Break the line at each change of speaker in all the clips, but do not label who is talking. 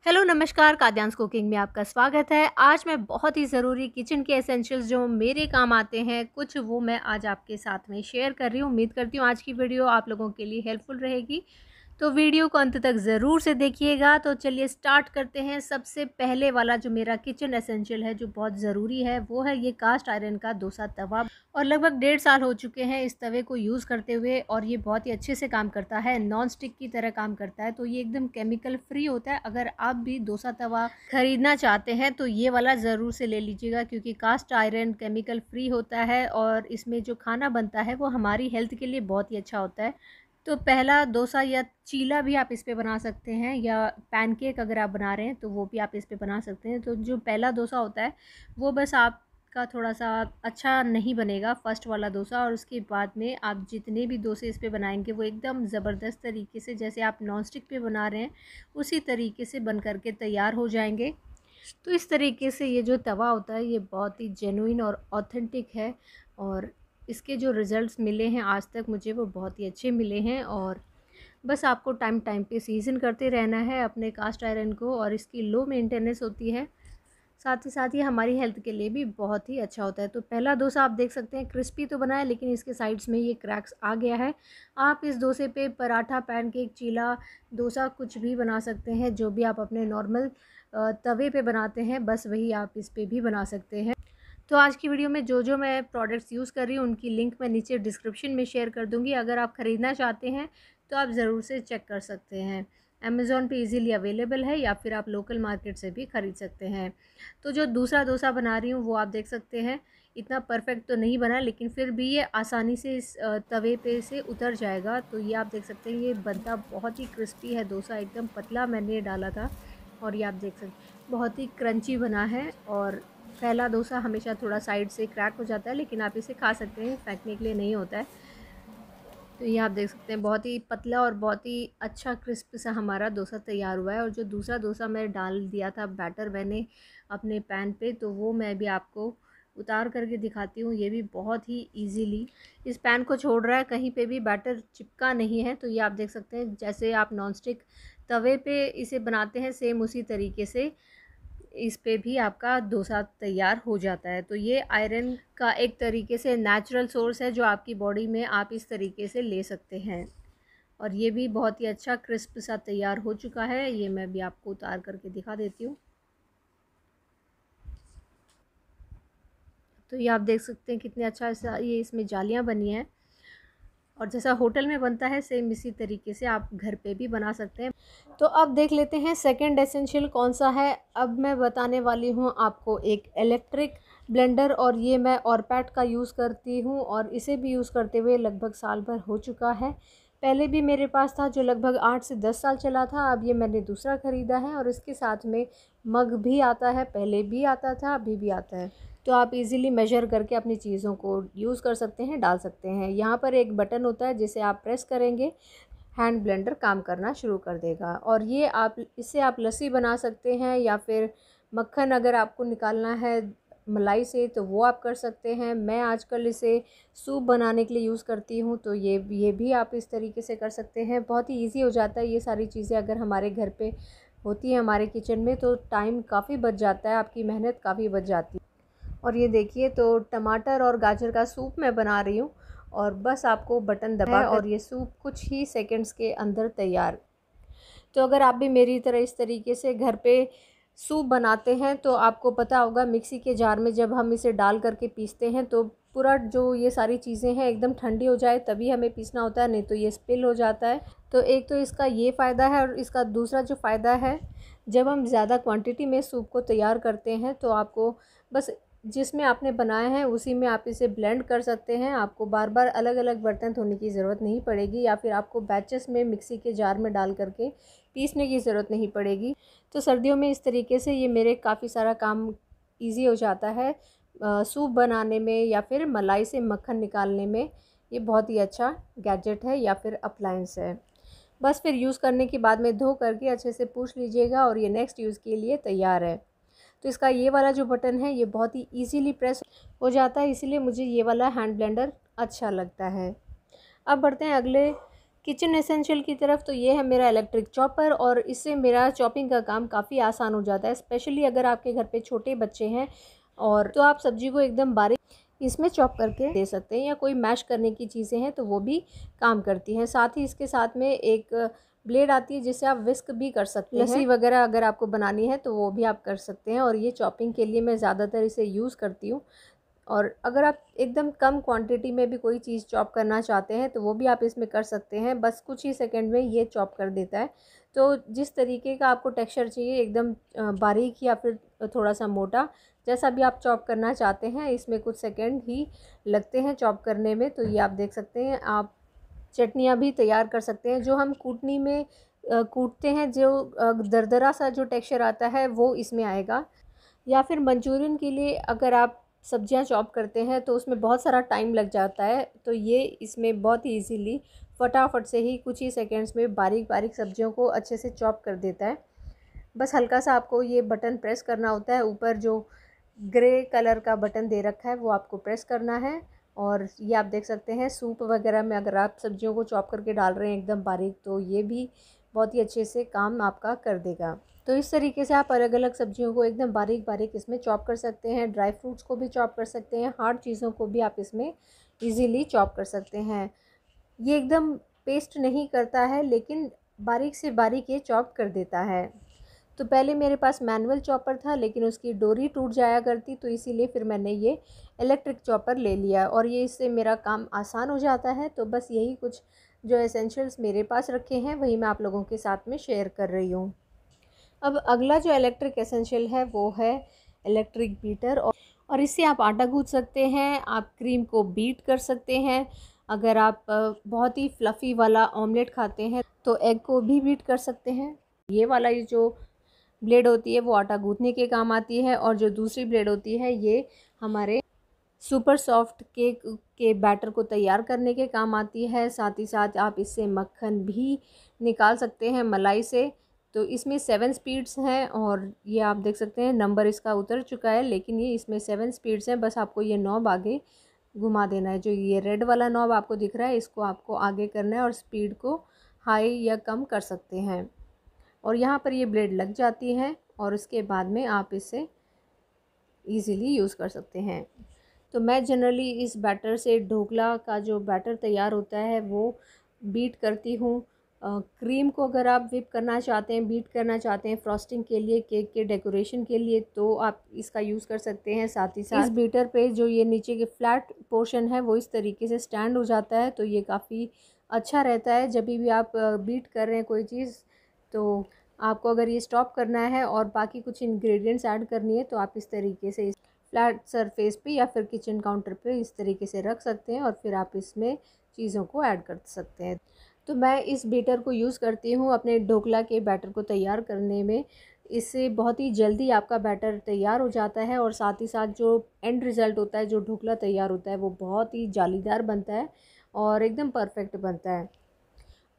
Hello नमस्कार, काद्यांश cooking में आपका स्वागत है। आज मैं बहुत ही ज़रूरी किचन के एसेंशियल्स जो मेरे काम आते हैं कुछ, वो मैं आज आपके साथ में शेयर कर रही हूँ। उम्मीद करती हूँ आज की वीडियो आप लोगों के लिए हेल्पफुल रहेगी, तो वीडियो को अंत तक ज़रूर से देखिएगा। तो चलिए स्टार्ट करते हैं। सबसे पहले वाला जो मेरा किचन एसेंशियल है जो बहुत ज़रूरी है वो है ये कास्ट आयरन का डोसा तवा। और लगभग 1.5 साल हो चुके हैं इस तवे को यूज़ करते हुए, और ये बहुत ही अच्छे से काम करता है, नॉन स्टिक की तरह काम करता है। तो ये एकदम केमिकल फ्री होता है। अगर आप भी डोसा तवा ख़रीदना चाहते हैं तो ये वाला ज़रूर से ले लीजिएगा, क्योंकि कास्ट आयरन केमिकल फ्री होता है और इसमें जो खाना बनता है वो हमारी हेल्थ के लिए बहुत ही अच्छा होता है। तो पहला डोसा या चीला भी आप इस पे बना सकते हैं, या पैनकेक अगर आप बना रहे हैं तो वो भी आप इस पे बना सकते हैं। तो जो पहला डोसा होता है वो बस आपका थोड़ा सा अच्छा नहीं बनेगा, फर्स्ट वाला डोसा। और उसके बाद में आप जितने भी डोसे इस पे बनाएंगे वो एकदम ज़बरदस्त तरीके से, जैसे आप नॉन स्टिक पे बना रहे हैं उसी तरीके से बन करके तैयार हो जाएंगे। तो इस तरीके से ये जो तवा होता है ये बहुत ही जेन्युइन और ऑथेंटिक है, और इसके जो रिज़ल्ट्स मिले हैं आज तक मुझे वो बहुत ही अच्छे मिले हैं। और बस आपको टाइम टाइम पे सीज़न करते रहना है अपने कास्ट आयरन को, और इसकी लो मेंटेनेंस होती है। साथ ही साथ ये हमारी हेल्थ के लिए भी बहुत ही अच्छा होता है। तो पहला डोसा आप देख सकते हैं क्रिस्पी तो बना है, लेकिन इसके साइड्स में ये क्रैक्स आ गया है। आप इस डोसे पे पराठा, पैनकेक, चीला, डोसा कुछ भी बना सकते हैं। जो भी आप अपने नॉर्मल तवे पे बनाते हैं बस वही आप इस पे भी बना सकते हैं। तो आज की वीडियो में जो मैं प्रोडक्ट्स यूज़ कर रही हूँ उनकी लिंक मैं नीचे डिस्क्रिप्शन में शेयर कर दूँगी। अगर आप ख़रीदना चाहते हैं तो आप ज़रूर से चेक कर सकते हैं। अमेज़ॉन पे इजीली अवेलेबल है, या फिर आप लोकल मार्केट से भी ख़रीद सकते हैं। तो जो दूसरा डोसा बना रही हूँ वो आप देख सकते हैं, इतना परफेक्ट तो नहीं बना, लेकिन फिर भी ये आसानी से इस तवे पे से उतर जाएगा। तो ये आप देख सकते हैं, ये बनता बहुत ही क्रिस्पी है डोसा, एकदम पतला मैंने डाला था। और ये आप देख सकते हैं बहुत ही क्रंची बना है। और पहला डोसा हमेशा थोड़ा साइड से क्रैक हो जाता है, लेकिन आप इसे खा सकते हैं, फेंकने के लिए नहीं होता है। तो ये आप देख सकते हैं बहुत ही पतला और बहुत ही अच्छा क्रिस्प सा हमारा डोसा तैयार हुआ है। और जो दूसरा डोसा मैं डाल दिया था बैटर मैंने अपने पैन पे, तो वो मैं भी आपको उतार करके दिखाती हूँ। ये भी बहुत ही इजीली इस पैन को छोड़ रहा है, कहीं पे भी बैटर चिपका नहीं है। तो ये आप देख सकते हैं, जैसे आप नॉनस्टिक तवे पे इसे बनाते हैं सेम उसी तरीके से इस पे भी आपका डोसा तैयार हो जाता है। तो ये आयरन का एक तरीके से नेचुरल सोर्स है जो आपकी बॉडी में आप इस तरीके से ले सकते हैं। और ये भी बहुत ही अच्छा क्रिस्प सा तैयार हो चुका है। ये मैं भी आपको उतार करके दिखा देती हूँ। तो ये आप देख सकते हैं कितने अच्छा सा ये इसमें जालियाँ बनी हैं, और जैसा होटल में बनता है सेम इसी तरीके से आप घर पे भी बना सकते हैं। तो अब देख लेते हैं सेकंड एसेंशियल कौन सा है। अब मैं बताने वाली हूँ आपको एक इलेक्ट्रिक ब्लेंडर, और ये मैं ऑरपैट का यूज़ करती हूँ, और इसे भी यूज़ करते हुए लगभग साल भर हो चुका है। पहले भी मेरे पास था जो लगभग 8 से 10 साल चला था। अब ये मैंने दूसरा ख़रीदा है, और इसके साथ में मग भी आता है, पहले भी आता था अभी भी आता है। तो आप इजीली मेजर करके अपनी चीज़ों को यूज़ कर सकते हैं, डाल सकते हैं। यहाँ पर एक बटन होता है जिसे आप प्रेस करेंगे, हैंड ब्लेंडर काम करना शुरू कर देगा। और ये आप इससे आप लस्सी बना सकते हैं, या फिर मक्खन अगर आपको निकालना है मलाई से तो वो आप कर सकते हैं। मैं आजकल इसे सूप बनाने के लिए यूज़ करती हूँ, तो ये भी आप इस तरीके से कर सकते हैं। बहुत ही ईजी हो जाता है। ये सारी चीज़ें अगर हमारे घर पे होती हैं हमारे किचन में तो टाइम काफ़ी बच जाता है, आपकी मेहनत काफ़ी बच जाती है। और ये देखिए, तो टमाटर और गाजर का सूप मैं बना रही हूँ, और बस आपको बटन दबा है और ये सूप कुछ ही सेकंड्स के अंदर तैयार। तो अगर आप भी मेरी तरह इस तरीके से घर पे सूप बनाते हैं तो आपको पता होगा मिक्सी के जार में जब हम इसे डाल करके पीसते हैं तो पूरा जो ये सारी चीज़ें हैं एकदम ठंडी हो जाए तभी हमें पीसना होता है, नहीं तो ये स्पिल हो जाता है। तो एक तो इसका ये फ़ायदा है, और इसका दूसरा जो फ़ायदा है, जब हम ज़्यादा क्वांटिटी में सूप को तैयार करते हैं तो आपको बस जिसमें आपने बनाया है उसी में आप इसे ब्लेंड कर सकते हैं। आपको बार बार अलग अलग बर्तन धोने की ज़रूरत नहीं पड़ेगी, या फिर आपको बैचेस में मिक्सी के जार में डाल करके पीसने की ज़रूरत नहीं पड़ेगी। तो सर्दियों में इस तरीके से ये मेरे काफ़ी सारा काम इजी हो जाता है। सूप बनाने में या फिर मलाई से मक्खन निकालने में ये बहुत ही अच्छा गैजेट है या फिर अप्लायंस है। बस फिर यूज़ करने के बाद में धो करके अच्छे से पूछ लीजिएगा, और ये नेक्स्ट यूज़ के लिए तैयार है। तो इसका ये वाला जो बटन है ये बहुत ही ईज़िली प्रेस हो जाता है, इसीलिए मुझे ये वाला हैंड ब्लेंडर अच्छा लगता है। अब बढ़ते हैं अगले किचन एसेंशियल की तरफ तो ये है मेरा इलेक्ट्रिक चॉपर, और इससे मेरा चॉपिंग का काम काफ़ी आसान हो जाता है। स्पेशली अगर आपके घर पे छोटे बच्चे हैं और तो आप सब्ज़ी को एकदम बारीक इसमें चॉप करके दे सकते हैं, या कोई मैश करने की चीज़ें हैं तो वो भी काम करती हैं। साथ ही इसके साथ में एक ब्लेड आती है जिससे आप विस्क भी कर सकते हैं। लस्सी वगैरह अगर आपको बनानी है तो वो भी आप कर सकते हैं, और ये चॉपिंग के लिए मैं ज़्यादातर इसे यूज़ करती हूँ। और अगर आप एकदम कम क्वांटिटी में भी कोई चीज़ चॉप करना चाहते हैं तो वो भी आप इसमें कर सकते हैं, बस कुछ ही सेकंड में ये चॉप कर देता है। तो जिस तरीके का आपको टेक्सचर चाहिए, एकदम बारीक या फिर थोड़ा सा मोटा, जैसा भी आप चॉप करना चाहते हैं, इसमें कुछ सेकंड ही लगते हैं चॉप करने में। तो ये आप देख सकते हैं। आप चटनियाँ भी तैयार कर सकते हैं। जो हम कूटनी में कूटते हैं, जो दरदरा सा जो टेक्सचर आता है वो इसमें आएगा। या फिर मंचूरियन के लिए अगर आप सब्जियां चॉप करते हैं तो उसमें बहुत सारा टाइम लग जाता है, तो ये इसमें बहुत ही इजीली फटाफट से ही कुछ ही सेकंड्स में बारीक बारीक सब्जियों को अच्छे से चॉप कर देता है। बस हल्का सा आपको ये बटन प्रेस करना होता है, ऊपर जो ग्रे कलर का बटन दे रखा है वो आपको प्रेस करना है। और ये आप देख सकते हैं, सूप वगैरह में अगर आप सब्जियों को चॉप करके डाल रहे हैं एकदम बारीक, तो ये भी बहुत ही अच्छे से काम आपका कर देगा। तो इस तरीके से आप अलग अलग सब्जियों को एकदम बारीक बारीक इसमें चॉप कर सकते हैं। ड्राई फ्रूट्स को भी चॉप कर सकते हैं, हार्ड चीज़ों को भी आप इसमें इजीली चॉप कर सकते हैं। ये एकदम पेस्ट नहीं करता है, लेकिन बारीक से बारीक ये चॉप कर देता है। तो पहले मेरे पास मैनुअल चॉपर था, लेकिन उसकी डोरी टूट जाया करती, तो इसीलिए फिर मैंने ये इलेक्ट्रिक चॉपर ले लिया, और ये इससे मेरा काम आसान हो जाता है। तो बस यही कुछ जो एसेंशियल्स मेरे पास रखे हैं वही मैं आप लोगों के साथ में शेयर कर रही हूँ। अब अगला जो इलेक्ट्रिक एसेंशियल है वो है इलेक्ट्रिक बीटर, और इससे आप आटा गूंथ सकते हैं, आप क्रीम को बीट कर सकते हैं। अगर आप बहुत ही फ्लफ़ी वाला ऑमलेट खाते हैं तो एग को भी बीट कर सकते हैं। ये वाला ये जो ब्लेड होती है वो आटा गूंथने के काम आती है, और जो दूसरी ब्लेड होती है ये हमारे सुपर सॉफ्ट केक के बैटर को तैयार करने के काम आती है। साथ ही साथ आप इससे मक्खन भी निकाल सकते हैं मलाई से। तो इसमें 7 स्पीड्स हैं, और ये आप देख सकते हैं नंबर इसका उतर चुका है, लेकिन ये इसमें 7 स्पीड्स हैं। बस आपको ये नॉब आगे घुमा देना है। जो ये रेड वाला नॉब आपको दिख रहा है, इसको आपको आगे करना है और स्पीड को हाई या कम कर सकते हैं। और यहाँ पर ये ब्लेड लग जाती है, और उसके बाद में आप इसे ईज़िली यूज़ कर सकते हैं। तो मैं जनरली इस बैटर से ढोकला का जो बैटर तैयार होता है वो बीट करती हूँ। क्रीम को अगर आप विप करना चाहते हैं, बीट करना चाहते हैं फ्रॉस्टिंग के लिए, केक के डेकोरेशन के लिए, तो आप इसका यूज़ कर सकते हैं। साथ ही साथ इस बीटर पे जो ये नीचे के फ्लैट पोर्शन है वो इस तरीके से स्टैंड हो जाता है, तो ये काफ़ी अच्छा रहता है जब भी आप बीट कर रहे हैं कोई चीज़। तो आपको अगर ये स्टॉप करना है और बाकी कुछ इंग्रेडिएंट्स ऐड करनी है तो आप इस तरीके से फ्लैट सरफेस पे या फिर किचन काउंटर पे इस तरीके से रख सकते हैं, और फिर आप इसमें चीज़ों को ऐड कर सकते हैं। तो मैं इस बीटर को यूज़ करती हूँ अपने ढोकला के बैटर को तैयार करने में। इससे बहुत ही जल्दी आपका बैटर तैयार हो जाता है, और साथ ही साथ जो एंड रिज़ल्ट होता है, जो ढोकला तैयार होता है, वो बहुत ही जालीदार बनता है और एकदम परफेक्ट बनता है।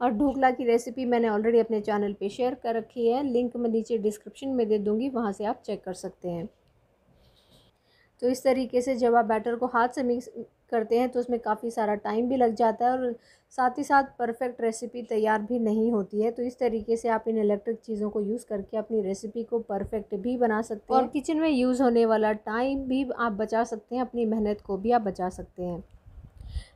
और ढोकला की रेसिपी मैंने ऑलरेडी अपने चैनल पे शेयर कर रखी है, लिंक मैं नीचे डिस्क्रिप्शन में दे दूँगी, वहाँ से आप चेक कर सकते हैं। तो इस तरीके से जब आप बैटर को हाथ से मिक्स करते हैं तो उसमें काफ़ी सारा टाइम भी लग जाता है, और साथ ही साथ परफेक्ट रेसिपी तैयार भी नहीं होती है। तो इस तरीके से आप इन इलेक्ट्रिक चीज़ों को यूज़ करके अपनी रेसिपी को परफेक्ट भी बना सकते हैं, और किचन में यूज़ होने वाला टाइम भी आप बचा सकते हैं, अपनी मेहनत को भी आप बचा सकते हैं।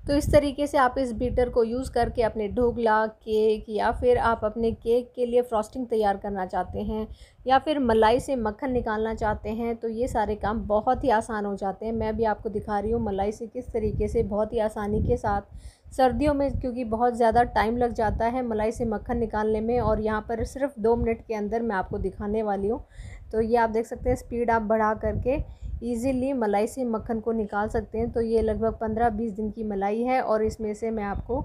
तो इस तरीके से आप इस बीटर को यूज़ करके अपने ढोकला, केक, या फिर आप अपने केक के लिए फ्रॉस्टिंग तैयार करना चाहते हैं, या फिर मलाई से मक्खन निकालना चाहते हैं, तो ये सारे काम बहुत ही आसान हो जाते हैं। मैं भी आपको दिखा रही हूँ मलाई से किस तरीके से बहुत ही आसानी के साथ, सर्दियों में क्योंकि बहुत ज़्यादा टाइम लग जाता है मलाई से मक्खन निकालने में, और यहाँ पर सिर्फ 2 मिनट के अंदर मैं आपको दिखाने वाली हूँ। तो ये आप देख सकते हैं, स्पीड आप बढ़ा करके ईज़िली मलाई से मक्खन को निकाल सकते हैं। तो ये लगभग 15-20 दिन की मलाई है, और इसमें से मैं आपको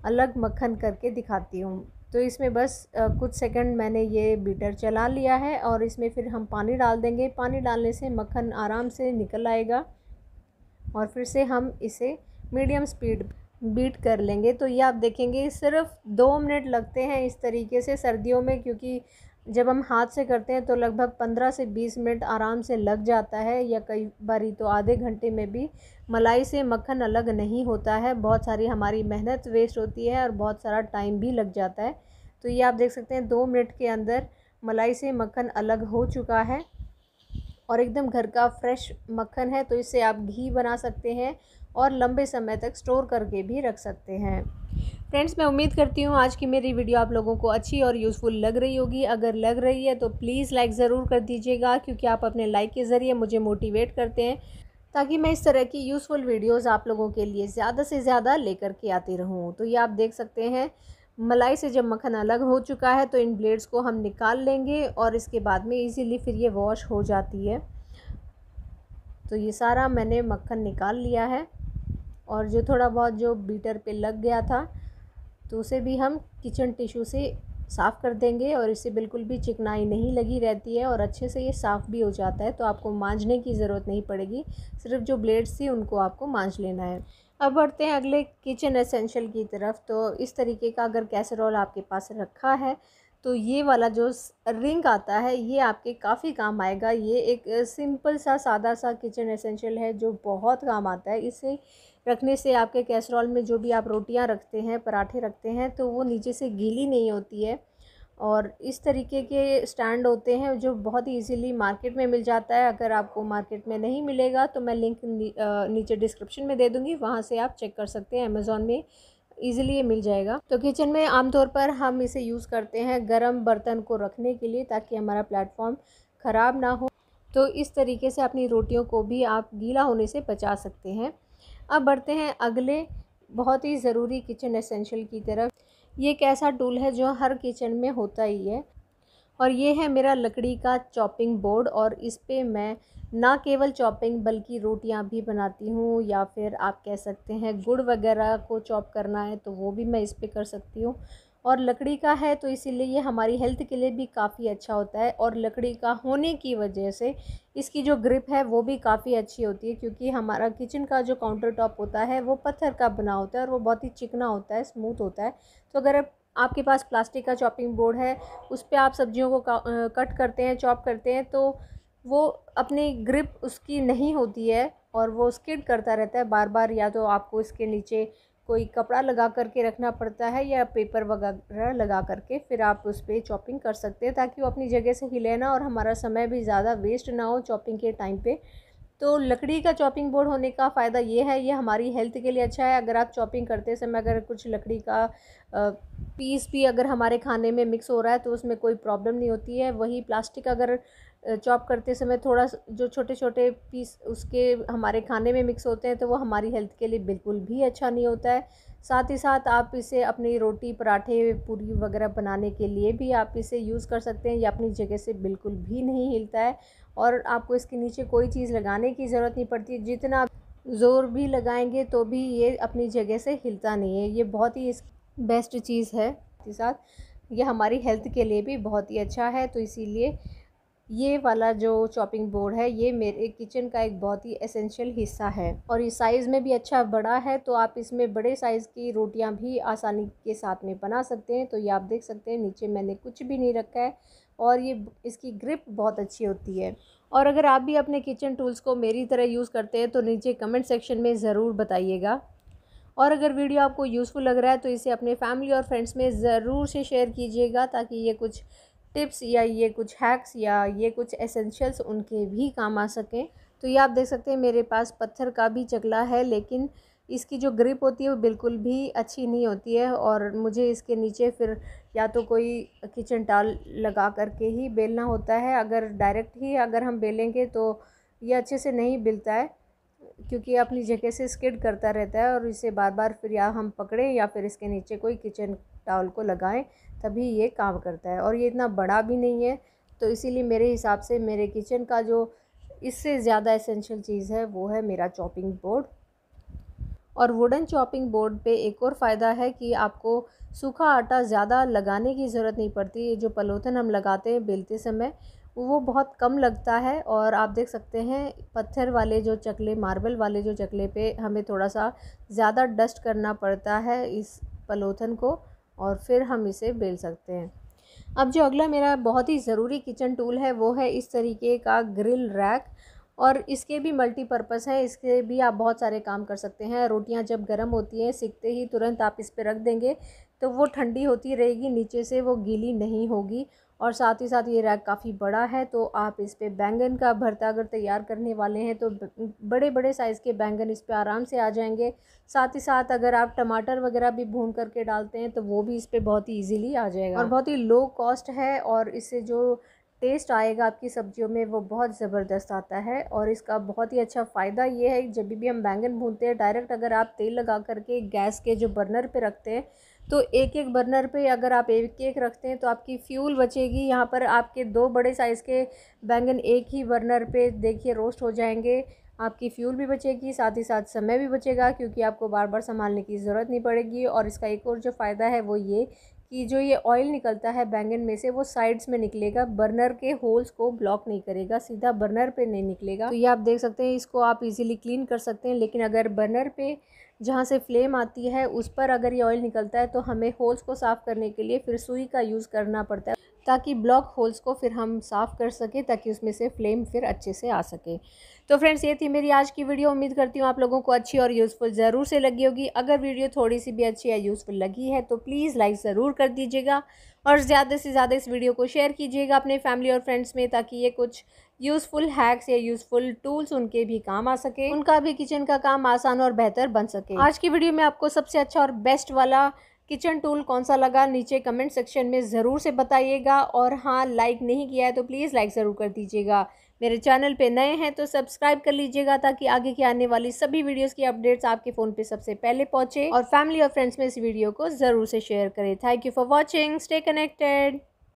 अलग मक्खन करके दिखाती हूँ। तो इसमें बस कुछ सेकंड मैंने ये बीटर चला लिया है, और इसमें फिर हम पानी डाल देंगे। पानी डालने से मक्खन आराम से निकल आएगा, और फिर से हम इसे मीडियम स्पीड बीट कर लेंगे। तो ये आप देखेंगे सिर्फ 2 मिनट लगते हैं इस तरीके से सर्दियों में, क्योंकि जब हम हाथ से करते हैं तो लगभग 15 से 20 मिनट आराम से लग जाता है, या कई बारी तो आधे घंटे में भी मलाई से मक्खन अलग नहीं होता है। बहुत सारी हमारी मेहनत वेस्ट होती है और बहुत सारा टाइम भी लग जाता है। तो ये आप देख सकते हैं 2 मिनट के अंदर मलाई से मक्खन अलग हो चुका है और एकदम घर का फ्रेश मक्खन है। तो इससे आप घी बना सकते हैं और लंबे समय तक स्टोर करके भी रख सकते हैं। फ्रेंड्स, मैं उम्मीद करती हूँ आज की मेरी वीडियो आप लोगों को अच्छी और यूज़फुल लग रही होगी। अगर लग रही है तो प्लीज़ लाइक ज़रूर कर दीजिएगा, क्योंकि आप अपने लाइक के ज़रिए मुझे मोटिवेट करते हैं ताकि मैं इस तरह की यूज़फुल वीडियोज़ आप लोगों के लिए ज़्यादा से ज़्यादा लेकर के आती रहूँ। तो ये आप देख सकते हैं मलाई से जब मक्खन अलग हो चुका है तो इन ब्लेड्स को हम निकाल लेंगे और इसके बाद में इजीली फिर ये वॉश हो जाती है। तो ये सारा मैंने मक्खन निकाल लिया है और जो थोड़ा बहुत जो बीटर पे लग गया था तो उसे भी हम किचन टिश्यू से साफ़ कर देंगे और इससे बिल्कुल भी चिकनाई नहीं लगी रहती है और अच्छे से ये साफ़ भी हो जाता है। तो आपको मांजने की ज़रूरत नहीं पड़ेगी, सिर्फ जो ब्लेड्स थी उनको आपको मांज लेना है। अब बढ़ते हैं अगले किचन एसेंशियल की तरफ। तो इस तरीके का अगर कैसरोल आपके पास रखा है तो ये वाला जो रिंग आता है ये आपके काफ़ी काम आएगा। ये एक सिंपल सा सादा सा किचन एसेंशियल है जो बहुत काम आता है। इसे रखने से आपके कैसरोल में जो भी आप रोटियां रखते हैं, पराठे रखते हैं, तो वो नीचे से गीली नहीं होती है। और इस तरीके के स्टैंड होते हैं जो बहुत ही इजीली मार्केट में मिल जाता है। अगर आपको मार्केट में नहीं मिलेगा तो मैं लिंक नीचे डिस्क्रिप्शन में दे दूँगी, वहाँ से आप चेक कर सकते हैं। अमेज़ॉन में ईज़िली ये मिल जाएगा। तो किचन में आमतौर पर हम इसे यूज़ करते हैं गर्म बर्तन को रखने के लिए, ताकि हमारा प्लेटफॉर्म ख़राब ना हो। तो इस तरीके से अपनी रोटियों को भी आप गीला होने से बचा सकते हैं। अब बढ़ते हैं अगले बहुत ही ज़रूरी किचन एसेंशियल की तरफ। ये एक ऐसा टूल है जो हर किचन में होता ही है और ये है मेरा लकड़ी का चॉपिंग बोर्ड। और इस पे मैं ना केवल चॉपिंग बल्कि रोटियां भी बनाती हूँ, या फिर आप कह सकते हैं गुड़ वगैरह को चॉप करना है तो वो भी मैं इस पे कर सकती हूँ। और लकड़ी का है तो इसीलिए ये हमारी हेल्थ के लिए भी काफ़ी अच्छा होता है। और लकड़ी का होने की वजह से इसकी जो ग्रिप है वो भी काफ़ी अच्छी होती है, क्योंकि हमारा किचन का जो काउंटर टॉप होता है वो पत्थर का बना होता है और वो बहुत ही चिकना होता है, स्मूथ होता है। तो अगर आपके पास प्लास्टिक का चॉपिंग बोर्ड है, उस पे आप सब्जियों को कट करते हैं, चॉप करते हैं, तो वो अपनी ग्रिप उसकी नहीं होती है और वो स्किड करता रहता है बार बार। या तो आपको इसके नीचे कोई कपड़ा लगा करके रखना पड़ता है या पेपर वगैरह लगा करके फिर आप उस पर चॉपिंग कर सकते हैं, ताकि वो अपनी जगह से हिले ना और हमारा समय भी ज़्यादा वेस्ट ना हो चॉपिंग के टाइम पे। तो लकड़ी का चॉपिंग बोर्ड होने का फ़ायदा ये है, ये हमारी हेल्थ के लिए अच्छा है। अगर आप चॉपिंग करते समय अगर कुछ लकड़ी का पीस भी अगर हमारे खाने में मिक्स हो रहा है तो उसमें कोई प्रॉब्लम नहीं होती है। वही प्लास्टिक अगर चॉप करते समय थोड़ा जो छोटे छोटे पीस उसके हमारे खाने में मिक्स होते हैं तो वो हमारी हेल्थ के लिए बिल्कुल भी अच्छा नहीं होता है। साथ ही साथ आप इसे अपनी रोटी, पराठे, पूरी वगैरह बनाने के लिए भी आप इसे यूज़ कर सकते हैं। ये अपनी जगह से बिल्कुल भी नहीं हिलता है और आपको इसके नीचे कोई चीज़ लगाने की ज़रूरत नहीं पड़ती। जितना ज़ोर भी लगाएंगे तो भी ये अपनी जगह से हिलता नहीं है। ये बहुत ही बेस्ट चीज़ है। साथ ही साथ ये हमारी हेल्थ के लिए भी बहुत ही अच्छा है। तो इसीलिए ये वाला जो चॉपिंग बोर्ड है ये मेरे किचन का एक बहुत ही एसेंशियल हिस्सा है। और ये साइज़ में भी अच्छा बड़ा है, तो आप इसमें बड़े साइज़ की रोटियां भी आसानी के साथ में बना सकते हैं। तो ये आप देख सकते हैं नीचे मैंने कुछ भी नहीं रखा है और ये इसकी ग्रिप बहुत अच्छी होती है। और अगर आप भी अपने किचन टूल्स को मेरी तरह यूज़ करते हैं तो नीचे कमेंट सेक्शन में ज़रूर बताइएगा। और अगर वीडियो आपको यूज़फुल लग रहा है तो इसे अपने फैमिली और फ्रेंड्स में ज़रूर से शेयर कीजिएगा, ताकि ये कुछ टिप्स या ये कुछ हैक्स या ये कुछ एसेंशियल्स उनके भी काम आ सकें। तो ये आप देख सकते हैं मेरे पास पत्थर का भी चकला है, लेकिन इसकी जो ग्रिप होती है वो बिल्कुल भी अच्छी नहीं होती है और मुझे इसके नीचे फिर या तो कोई किचन टॉवल लगा करके ही बेलना होता है। अगर डायरेक्ट ही अगर हम बेलेंगे तो ये अच्छे से नहीं बेलता है, क्योंकि अपनी जगह से स्किड करता रहता है और इसे बार बार फिर या हम पकड़ें या फिर इसके नीचे कोई किचन टॉवल को लगाएं तभी ये काम करता है। और ये इतना बड़ा भी नहीं है, तो इसीलिए मेरे हिसाब से मेरे किचन का जो इससे ज़्यादा एसेंशियल चीज़ है वो है मेरा चॉपिंग बोर्ड। और वुडन चॉपिंग बोर्ड पे एक और फ़ायदा है कि आपको सूखा आटा ज़्यादा लगाने की ज़रूरत नहीं पड़ती। ये जो पलोथन हम लगाते हैं बेलते समय वो बहुत कम लगता है। और आप देख सकते हैं पत्थर वाले जो चकले, मार्बल वाले जो चकले पे हमें थोड़ा सा ज़्यादा डस्ट करना पड़ता है इस पलोथन को और फिर हम इसे बेल सकते हैं। अब जो अगला मेरा बहुत ही ज़रूरी किचन टूल है वो है इस तरीके का ग्रिल रैक, और इसके भी मल्टीपर्पज़ है। इसके भी आप बहुत सारे काम कर सकते हैं। रोटियां जब गर्म होती हैं सिकते ही तुरंत आप इस पे रख देंगे तो वो ठंडी होती रहेगी, नीचे से वो गीली नहीं होगी। और साथ ही साथ ये रैक काफ़ी बड़ा है, तो आप इस पे बैंगन का भरता अगर तैयार करने वाले हैं तो बड़े बड़े साइज़ के बैंगन इस पे आराम से आ जाएंगे। साथ ही साथ अगर आप टमाटर वगैरह भी भून करके डालते हैं तो वो भी इस पे बहुत ही ईज़िली आ जाएगा। और बहुत ही लो कॉस्ट है, और इससे जो टेस्ट आएगा आपकी सब्जियों में वो बहुत ज़बरदस्त आता है। और इसका बहुत ही अच्छा फ़ायदा ये है जब भी हम बैंगन भूनते हैं डायरेक्ट अगर आप तेल लगा करके गैस के जो बर्नर पे रखते हैं तो एक एक बर्नर पे अगर आप एक एक रखते हैं तो आपकी फ्यूल बचेगी। यहाँ पर आपके 2 बड़े साइज़ के बैंगन एक ही बर्नर पे देखिए रोस्ट हो जाएंगे। आपकी फ्यूल भी बचेगी, साथ ही साथ समय भी बचेगा क्योंकि आपको बार बार संभालने की ज़रूरत नहीं पड़ेगी। और इसका एक और जो फ़ायदा है वो ये कि जो ये ऑयल निकलता है बैंगन में से वो साइड्स में निकलेगा, बर्नर के होल्स को ब्लॉक नहीं करेगा, सीधा बर्नर पे नहीं निकलेगा। तो ये आप देख सकते हैं, इसको आप इजीली क्लीन कर सकते हैं। लेकिन अगर बर्नर पे जहाँ से फ्लेम आती है उस पर अगर ये ऑयल निकलता है तो हमें होल्स को साफ़ करने के लिए फिर सुई का यूज़ करना पड़ता है ताकि ब्लॉक होल्स को फिर हम साफ़ कर सकें, ताकि उसमें से फ्लेम फिर अच्छे से आ सके। तो फ्रेंड्स, ये थी मेरी आज की वीडियो। उम्मीद करती हूँ आप लोगों को अच्छी और यूज़फुल ज़रूर से लगी होगी। अगर वीडियो थोड़ी सी भी अच्छी या यूज़फुल लगी है तो प्लीज़ लाइक ज़रूर कर दीजिएगा, और ज़्यादा से ज़्यादा इस वीडियो को शेयर कीजिएगा अपने फैमिली और फ्रेंड्स में, ताकि ये कुछ यूज़फुल हैक्स या यूज़फुल टूल्स उनके भी काम आ सके, उनका भी किचन का काम आसान और बेहतर बन सके। आज की वीडियो में आपको सबसे अच्छा और बेस्ट वाला किचन टूल कौन सा लगा नीचे कमेंट सेक्शन में ज़रूर से बताइएगा। और हाँ, लाइक नहीं किया है तो प्लीज़ लाइक ज़रूर कर दीजिएगा। मेरे चैनल पे नए हैं तो सब्सक्राइब कर लीजिएगा ताकि आगे की आने वाली सभी वीडियोस की अपडेट्स आपके फ़ोन पे सबसे पहले पहुँचे। और फैमिली और फ्रेंड्स में इस वीडियो को ज़रूर से शेयर करें। Thank you for watching, stay connected.